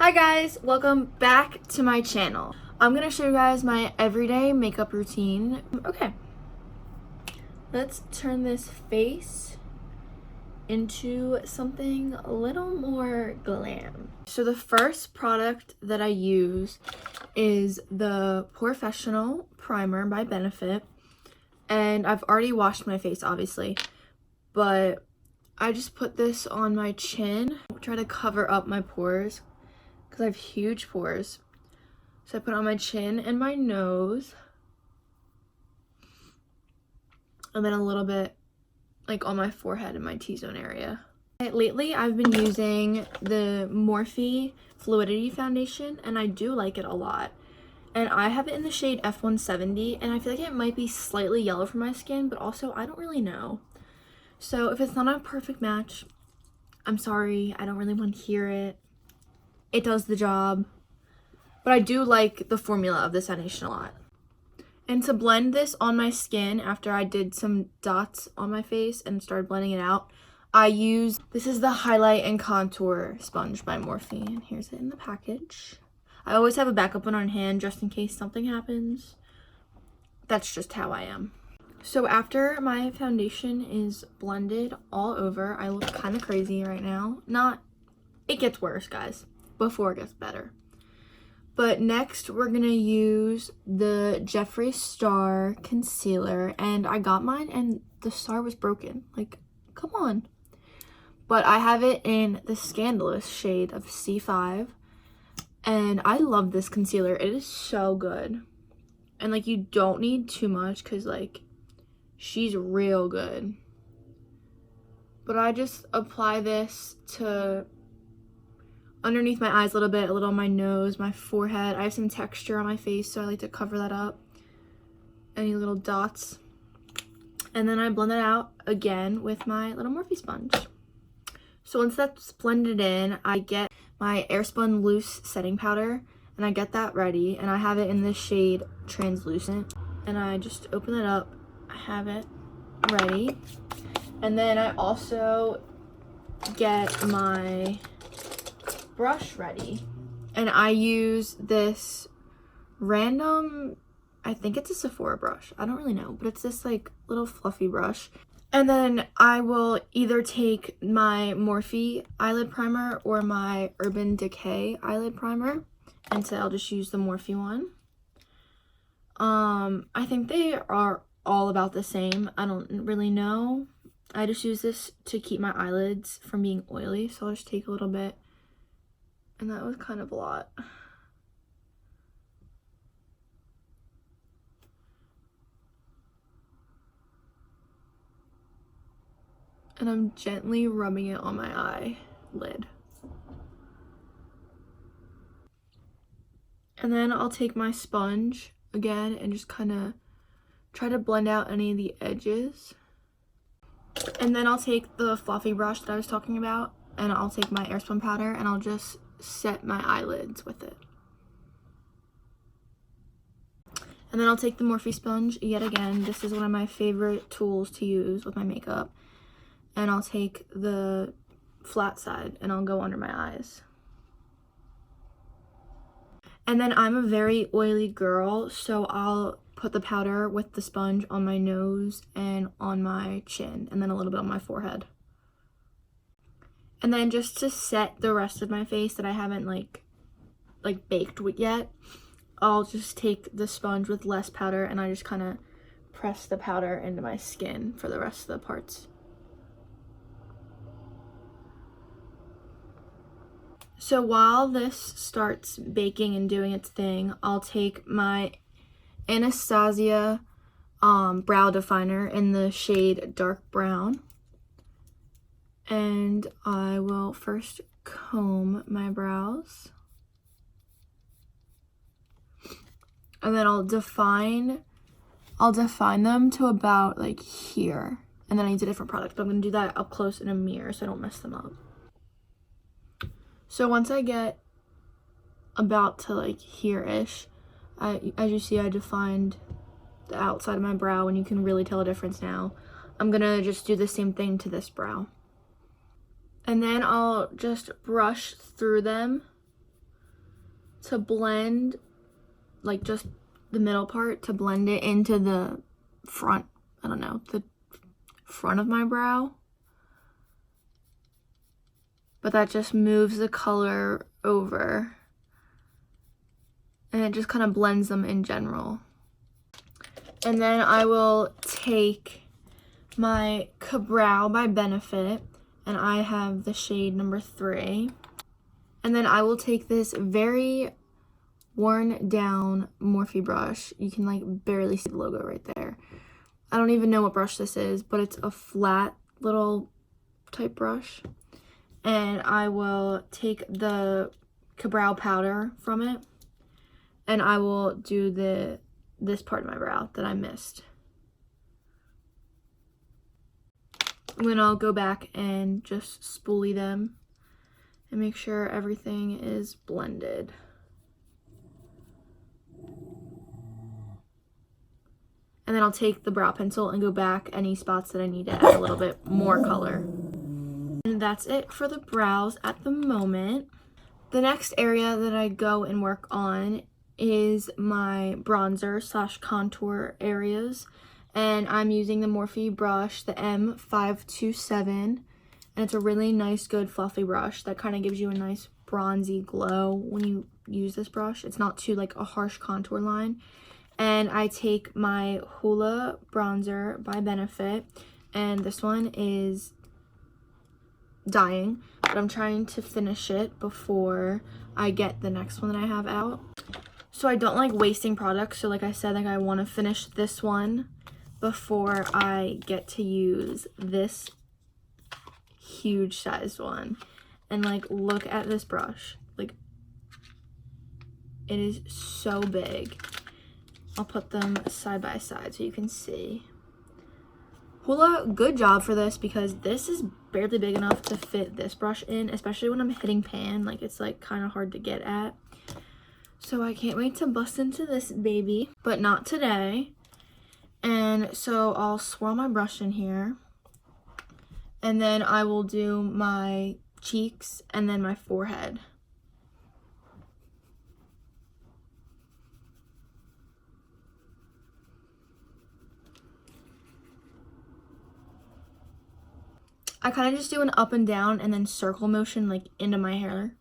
Hi guys, welcome back to my channel. I'm gonna show you guys my everyday makeup routine. Okay, let's turn this face into something a little more glam. So the first product that I use is the Professional Primer by Benefit. And I've already washed my face, obviously, but I just put this on my chin. Try to cover up my pores because I have huge pores. So I put it on my chin and my nose, and then a little bit like on my forehead and my T-zone area. Lately, I've been using the Morphe Fluidity Foundation, and I do like it a lot. And I have it in the shade F170, and I feel like it might be slightly yellow for my skin, but also I don't really know. So if it's not a perfect match, I'm sorry, I don't really want to hear it. It does the job. But I do like the formula of this foundation a lot. And to blend this on my skin after I did some dots on my face and started blending it out, this is the Highlight and Contour Sponge by Morphe, and here's it in the package. I always have a backup one on hand just in case something happens. That's just how I am. So after my foundation is blended all over, I look kind of crazy right now. It gets worse, guys, before it gets better. But next, we're going to use the Jeffree Star Concealer. And I got mine, and the star was broken. Like, come on. But I have it in the Scandalous shade of C5. And I love this concealer. It is so good. And, like, you don't need too much because, like, she's real good. But I just apply this to underneath my eyes a little on my nose, my forehead. I have some texture on my face, so I like to cover that up. Any little dots. And then I blend it out again with my little Morphe sponge. So once that's blended in, I get my Airspun Loose Setting Powder, and I get that ready, and I have it in the shade Translucent. And I just open it up, I have it ready. And then I also get my brush ready, and I use this random, I think it's a Sephora brush, I don't really know, but it's this like little fluffy brush. And then I will either take my Morphe eyelid primer or my Urban Decay eyelid primer, and so I'll just use the Morphe one. I think they are all about the same. I don't really know. I just use this to keep my eyelids from being oily, so I'll just take a little bit. And that was kind of a lot. And I'm gently rubbing it on my eyelid. And then I'll take my sponge again and just kind of try to blend out any of the edges. And then I'll take the fluffy brush that I was talking about, and I'll take my Airspun powder, and I'll just set my eyelids with it. And then I'll take the Morphe sponge yet again. This is one of my favorite tools to use with my makeup. And I'll take the flat side and I'll go under my eyes. And then I'm a very oily girl, so I'll put the powder with the sponge on my nose and on my chin, and then a little bit on my forehead. And then just to set the rest of my face that I haven't like baked with yet, I'll just take the sponge with less powder and I just kind of press the powder into my skin for the rest of the parts. So while this starts baking and doing its thing, I'll take my Anastasia brow definer in the shade Dark Brown. And I will first comb my brows. And then I'll define them to about like here. And then I use a different product, but I'm going to do that up close in a mirror so I don't mess them up. So once I get about to like here-ish, as you see, I defined the outside of my brow, and you can really tell a difference now. I'm going to just do the same thing to this brow. And then I'll just brush through them to blend, like just the middle part, to blend it into the front, I don't know, the front of my brow. But that just moves the color over. And it just kind of blends them in general. And then I will take my Brow by Benefit, and I have the shade number 3. And then I will take this very worn down Morphe brush. You can like barely see the logo right there. I don't even know what brush this is, but it's a flat little type brush. And I will take the brow powder from it, and I will do this part of my brow that I missed. And then I'll go back and just spoolie them and make sure everything is blended. And then I'll take the brow pencil and go back any spots that I need to add a little bit more color. And that's it for the brows at the moment. The next area that I go and work on is my bronzer / contour areas. And I'm using the Morphe brush, the M527. And it's a really nice, good, fluffy brush that kind of gives you a nice bronzy glow when you use this brush. It's not too like a harsh contour line. And I take my Hoola bronzer by Benefit. And this one is dying, but I'm trying to finish it before I get the next one that I have out. So I don't like wasting products, so like I said, like I want to finish this one before I get to use this huge sized one. And like, look at this brush, like it is so big. I'll put them side by side so you can see. Hoola, good job for this, because this is barely big enough to fit this brush in, especially when I'm hitting pan. Like, it's like kind of hard to get at. So I can't wait to bust into this baby, but not today. And so I'll swirl my brush in here, and then I will do my cheeks and then my forehead. I kind of just do an up and down and then circle motion like into my hair.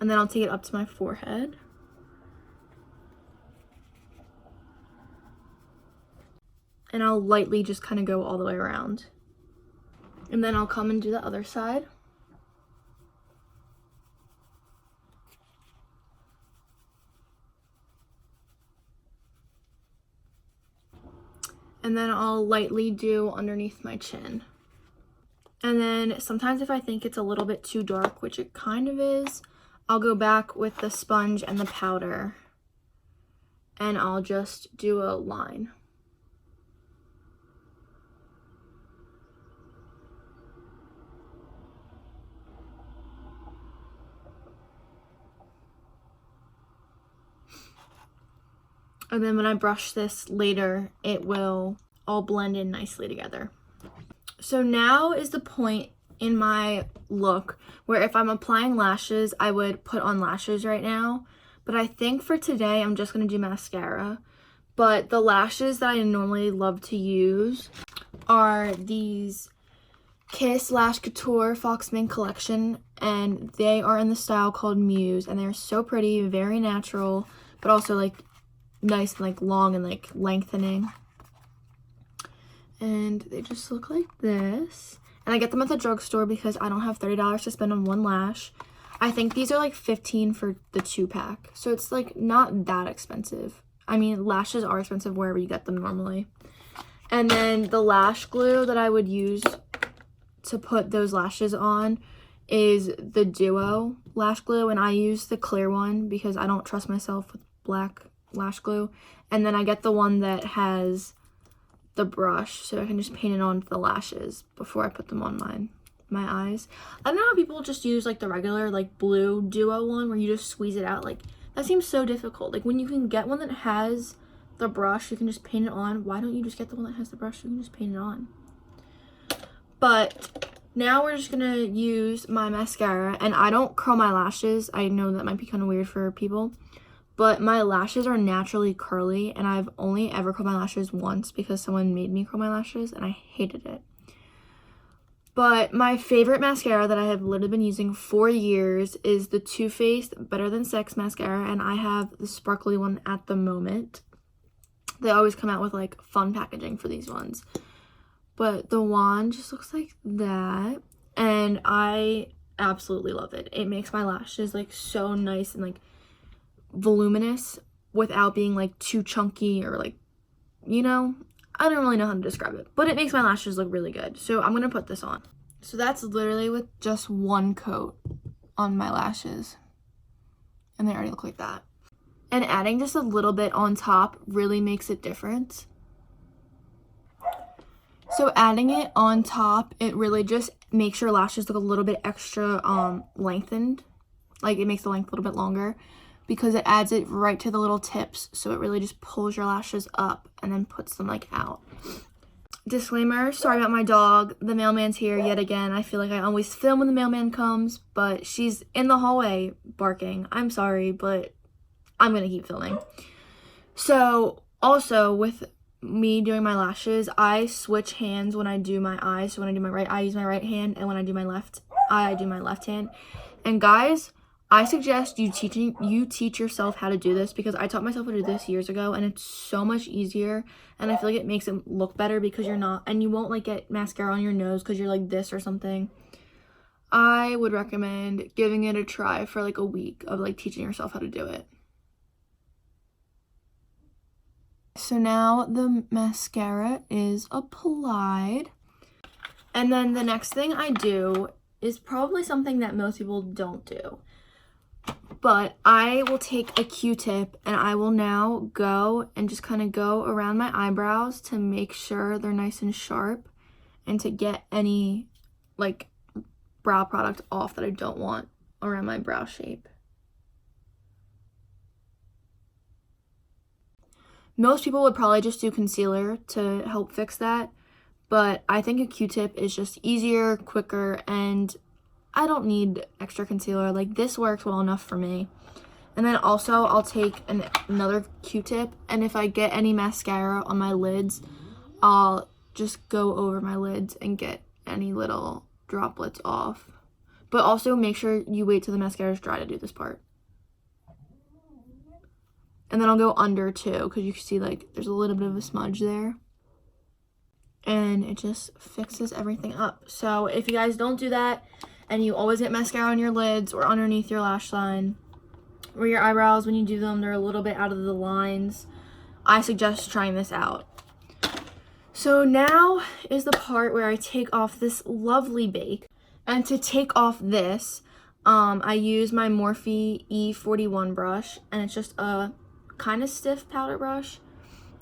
And then I'll take it up to my forehead. And I'll lightly just kind of go all the way around. And then I'll come and do the other side. And then I'll lightly do underneath my chin. And then sometimes if I think it's a little bit too dark, which it kind of is, I'll go back with the sponge and the powder, and I'll just do a line. And then when I brush this later, it will all blend in nicely together. So now is the point in my look where if I'm applying lashes, I would put on lashes right now. But I think for today, I'm just going to do mascara. But the lashes that I normally love to use are these Kiss Lash Couture Fox Mink collection. And they are in the style called Muse. And they're so pretty, very natural, but also like nice and like long and like lengthening. And they just look like this. And I get them at the drugstore because I don't have $30 to spend on one lash. I think these are like $15 for the 2-pack. So it's like not that expensive. I mean, lashes are expensive wherever you get them normally. And then the lash glue that I would use to put those lashes on is the Duo lash glue. And I use the clear one because I don't trust myself with black lash glue. And then I get the one that has the brush, so I can just paint it on the lashes before I put them on my eyes. I don't know how people just use like the regular like blue Duo one where you just squeeze it out. Like, that seems so difficult. Like, when you can get one that has the brush, you can just paint it on. Why don't you just get the one that has the brush? You can just paint it on. But now we're just gonna use my mascara, and I don't curl my lashes. I know that might be kind of weird for people, but my lashes are naturally curly, and I've only ever curled my lashes once because someone made me curl my lashes, and I hated it. But my favorite mascara that I have literally been using for years is the Too Faced Better Than Sex mascara, and I have the sparkly one at the moment. They always come out with like fun packaging for these ones. But the wand just looks like that, and I absolutely love it. It makes my lashes like so nice and like voluminous without being like too chunky or like, you know, I don't really know how to describe it, but it makes my lashes look really good. So I'm gonna put this on. So that's literally with just one coat on my lashes, and they already look like that. And adding just a little bit on top really makes it different. So adding it on top, it really just makes your lashes look a little bit extra lengthened. Like it makes the length a little bit longer because it adds it right to the little tips. So it really just pulls your lashes up and then puts them like out. Disclaimer, sorry about my dog. The mailman's here yet again. I feel like I always film when the mailman comes, but she's in the hallway barking. I'm sorry, but I'm gonna keep filming. So also with me doing my lashes, I switch hands when I do my eyes. So when I do my right eye, I use my right hand, and when I do my left eye, I do my left hand. And guys, I suggest you teach yourself how to do this, because I taught myself how to do this years ago, and it's so much easier, and I feel like it makes it look better because you're not, and you won't like get mascara on your nose because you're like this or something. I would recommend giving it a try for like a week of like teaching yourself how to do it. So now the mascara is applied, and then the next thing I do is probably something that most people don't do, but I will take a Q-tip and I will now go and just kind of go around my eyebrows to make sure they're nice and sharp, and to get any like brow product off that I don't want around my brow shape. Most people would probably just do concealer to help fix that, but I think a Q-tip is just easier, quicker, and I don't need extra concealer. Like, this works well enough for me. And then also I'll take another Q-tip, and if I get any mascara on my lids, I'll just go over my lids and get any little droplets off. But also make sure you wait till the mascara is dry to do this part. And then I'll go under too, because you can see like there's a little bit of a smudge there. And it just fixes everything up. So if you guys don't do that, and you always get mascara on your lids or underneath your lash line, or your eyebrows when you do them, they're a little bit out of the lines, I suggest trying this out. So now is the part where I take off this lovely bake. And to take off this, I use my Morphe E41 brush, and it's just a kind of stiff powder brush,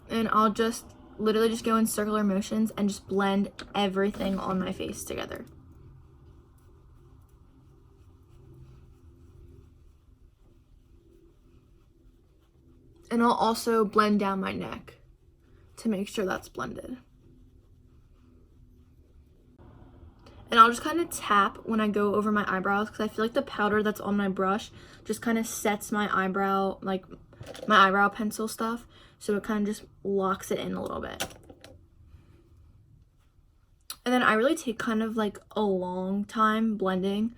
and I'll just literally just go in circular motions and just blend everything on my face together. And I'll also blend down my neck to make sure that's blended. And I'll just kind of tap when I go over my eyebrows, because I feel like the powder that's on my brush just kind of sets my eyebrow, like my eyebrow pencil stuff, so it kind of just locks it in a little bit. And then I really take kind of like a long time blending,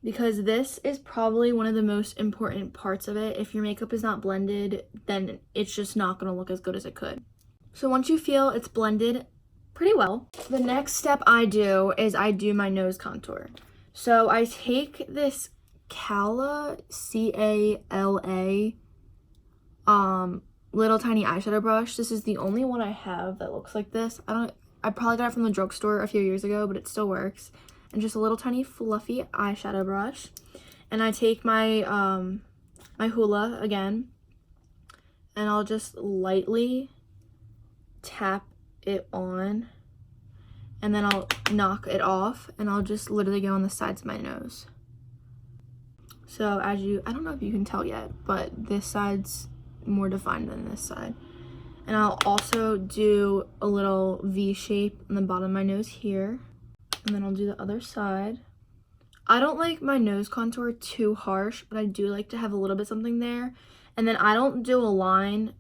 because this is probably one of the most important parts of it. If your makeup is not blended, then it's just not going to look as good as it could. So once you feel it's blended pretty well, the next step I do is I do my nose contour. So I take this Cala, C-A-L-A, little tiny eyeshadow brush. This is the only one I have that looks like this. I probably got it from the drugstore a few years ago, but it still works. And just a little tiny fluffy eyeshadow brush. And I take my my Hoola again, and I'll just lightly tap it on, and then I'll knock it off, and I'll just literally go on the sides of my nose. So I don't know if you can tell yet, but this side's more defined than this side. And I'll also do a little V shape on the bottom of my nose here. And then I'll do the other side. I don't like my nose contour too harsh, but I do like to have a little bit something there. And then I don't do a line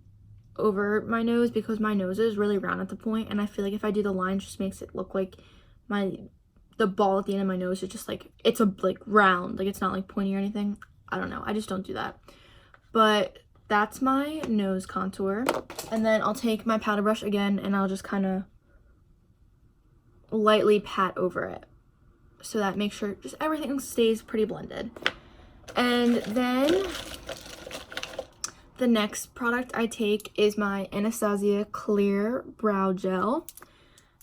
over my nose because my nose is really round at the point, and I feel like if I do the line, it just makes it look like the ball at the end of my nose is just like, it's a like round, like it's not like pointy or anything. I don't know, I just don't do that. But that's my nose contour. And then I'll take my powder brush again and I'll just kind of lightly pat over it so that makes sure just everything stays pretty blended. And then the next product I take is my Anastasia Clear Brow Gel.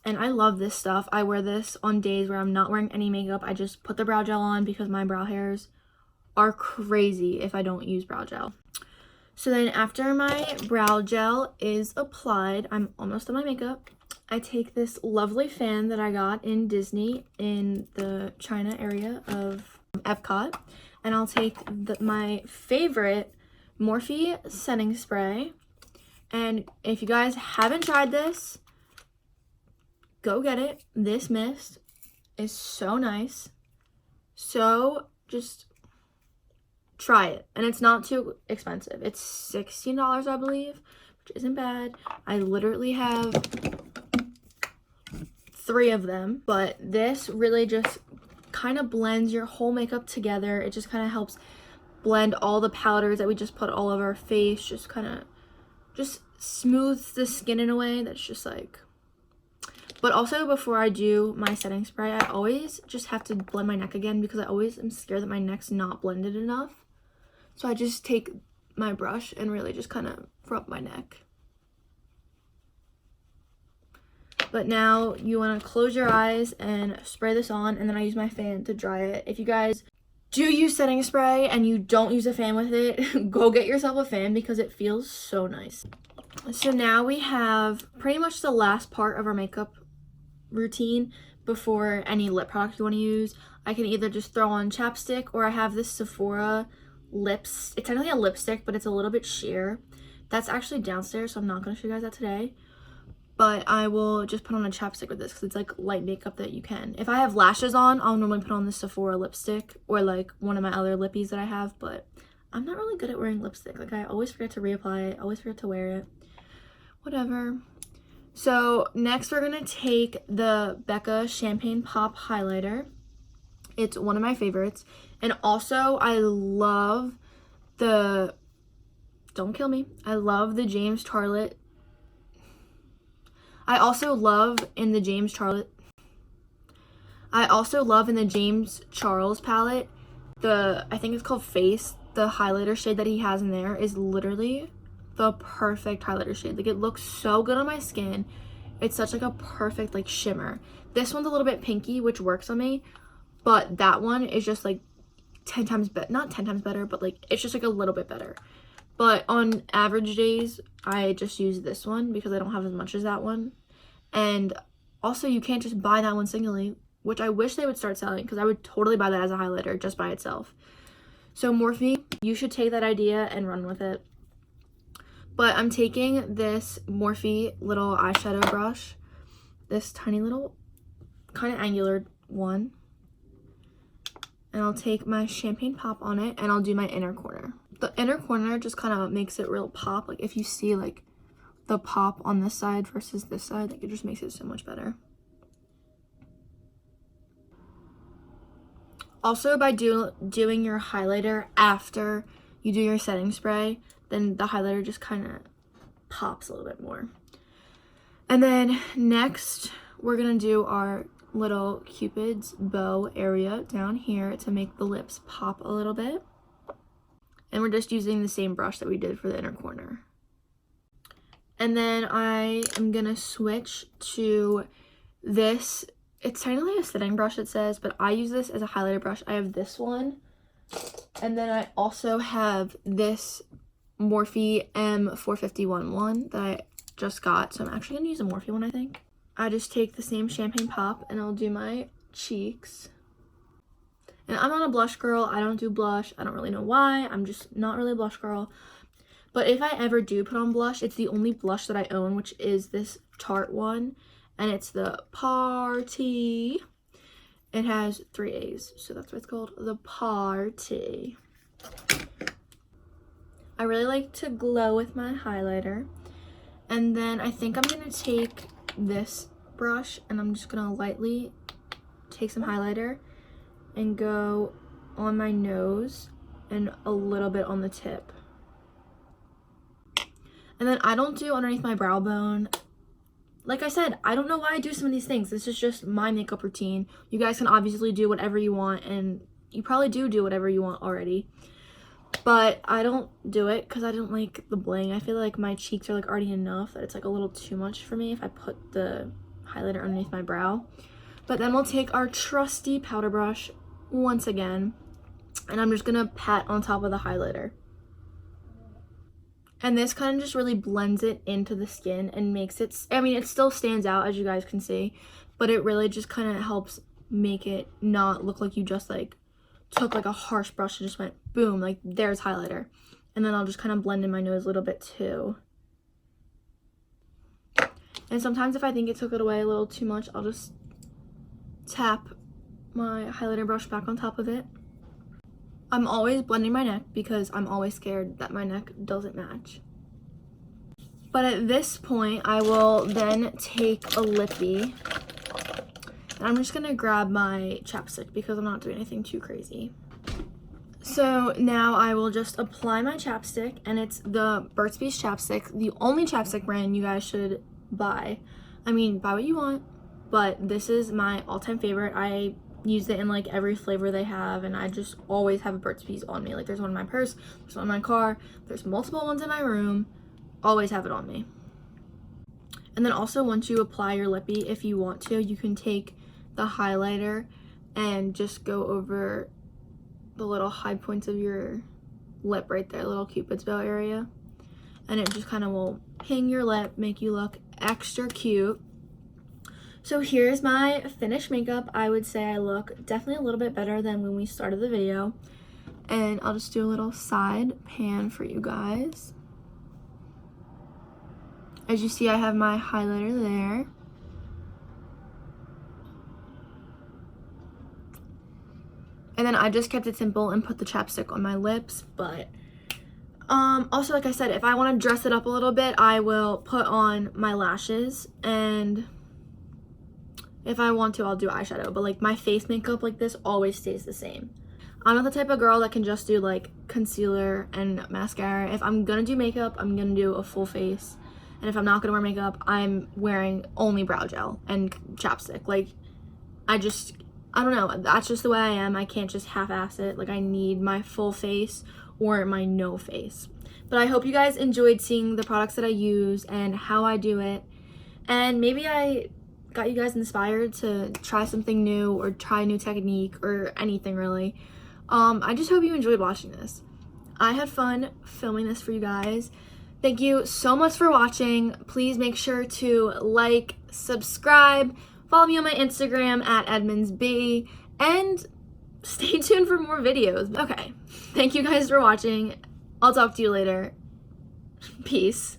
And I love this stuff. I wear this on days where I'm not wearing any makeup. I just put the brow gel on because my brow hairs are crazy if I don't use brow gel. So then after my brow gel is applied, I'm almost done my makeup. I take this lovely fan that I got in Disney in the China area of Epcot. And I'll take my favorite Morphe setting spray. And if you guys haven't tried this, go get it. This mist is so nice. So just try it. And it's not too expensive. It's $16, I believe, which isn't bad. I literally have 3 of them, but this really just kind of blends your whole makeup together. It just kind of helps blend all the powders that we just put all over our face, just kind of just smooths the skin in a way that's just like. But also before I do my setting spray, I always just have to blend my neck again because I always am scared that my neck's not blended enough. So I just take my brush and really just kind of rub my neck. But now you want to close your eyes and spray this on, and then I use my fan to dry it. If you guys do use setting spray and you don't use a fan with it, go get yourself a fan because it feels so nice. So now we have pretty much the last part of our makeup routine before any lip product you want to use. I can either just throw on chapstick, or I have this Sephora lips. It's technically a lipstick, but it's a little bit sheer. That's actually downstairs, so I'm not going to show you guys that today. But I will just put on a chapstick with this because it's like light makeup that you can. If I have lashes on, I'll normally put on the Sephora lipstick or like one of my other lippies that I have. But I'm not really good at wearing lipstick. Like I always forget to reapply it. I always forget to wear it. Whatever. So next we're going to take the Becca Champagne Pop Highlighter. It's one of my favorites. And also I love the, don't kill me, I love the James Charlotte. I also love in the James Charles palette, I think it's called Face, the highlighter shade that he has in there is literally the perfect highlighter shade. Like it looks so good on my skin. It's such like a perfect like shimmer. This one's a little bit pinky, which works on me, but that one is just like 10 times better, not 10 times better, but like it's just like a little bit better. But on average days, I just use this one because I don't have as much as that one. And also you can't just buy that one singly, which I wish they would start selling because I would totally buy that as a highlighter just by itself. So Morphe, you should take that idea and run with it. But I'm taking this Morphe little eyeshadow brush, this tiny little kind of angular one. And I'll take my Champagne Pop on it and I'll do my inner corner. The inner corner just kind of makes it real pop. Like if you see like the pop on this side versus this side, like it just makes it so much better. Also, by doing your highlighter after you do your setting spray, then the highlighter just kind of pops a little bit more. And then next, we're gonna do our little Cupid's bow area down here to make the lips pop a little bit. And we're just using the same brush that we did for the inner corner. And then I am gonna switch to this. It's technically a setting brush, it says, but I use this as a highlighter brush. I have this one. And then I also have this Morphe M451 one that I just got. So I'm actually gonna use a Morphe one, I think. I just take the same Champagne Pop and I'll do my cheeks. And I'm not a blush girl. I don't do blush. I don't really know why. I'm just not really a blush girl. But if I ever do put on blush, it's the only blush that I own, which is this Tarte one. And it's the Party. It has 3 A's, so that's what it's called, the Party. I really like to glow with my highlighter. And then I think I'm going to take this brush and I'm just going to lightly take some highlighter and go on my nose and a little bit on the tip. And then I don't do underneath my brow bone. Like I said, I don't know why I do some of these things. This is just my makeup routine. You guys can obviously do whatever you want, and you probably do whatever you want already. But I don't do it because I don't like the bling. I feel like my cheeks are like already enough that it's like a little too much for me if I put the highlighter underneath my brow. But then we'll take our trusty powder brush once again, and I'm just gonna pat on top of the highlighter. And this kind of just really blends it into the skin and makes it, I mean, it still stands out as you guys can see, but it really just kind of helps make it not look like you just like took like a harsh brush and just went boom, like there's highlighter. And then I'll just kind of blend in my nose a little bit too. And sometimes if I think it took it away a little too much, I'll just tap my highlighter brush back on top of it. I'm always blending my neck because I'm always scared that my neck doesn't match. But at this point, I will then take a lippy. And I'm just gonna grab my chapstick because I'm not doing anything too crazy. So now I will just apply my chapstick, and it's the Burt's Bees chapstick, the only chapstick brand you guys should buy. I mean, buy what you want, but this is my all-time favorite. I use it in like every flavor they have, and I just always have a Burt's Bees on me. Like there's one in my purse, there's one in my car, there's multiple ones in my room, always have it on me. And then also once you apply your lippy, if you want to, you can take the highlighter and just go over the little high points of your lip right there, little cupid's bow area, and it just kind of will ping your lip, make you look extra cute. So here's my finished makeup. I would say I look definitely a little bit better than when we started the video. And I'll just do a little side pan for you guys. As you see, I have my highlighter there. And then I just kept it simple and put the chapstick on my lips. But also, like I said, if I want to dress it up a little bit, I will put on my lashes, and if I want to, I'll do eyeshadow, but like my face makeup like this always stays the same. I'm not the type of girl that can just do like concealer and mascara. If I'm gonna do makeup, I'm gonna do a full face. And if I'm not gonna wear makeup, I'm wearing only brow gel and chapstick. Like, I don't know, that's just the way I am. I can't just half-ass it. Like, I need my full face or my no face. But I hope you guys enjoyed seeing the products that I use and how I do it. And maybe I got you guys inspired to try something new or try a new technique or anything really. I just hope you enjoyed watching this. I had fun filming this for you guys. Thank you so much for watching. Please make sure to like, subscribe, follow me on my Instagram at EdmondsB, and stay tuned for more videos. Okay, thank you guys for watching. I'll talk to you later. Peace.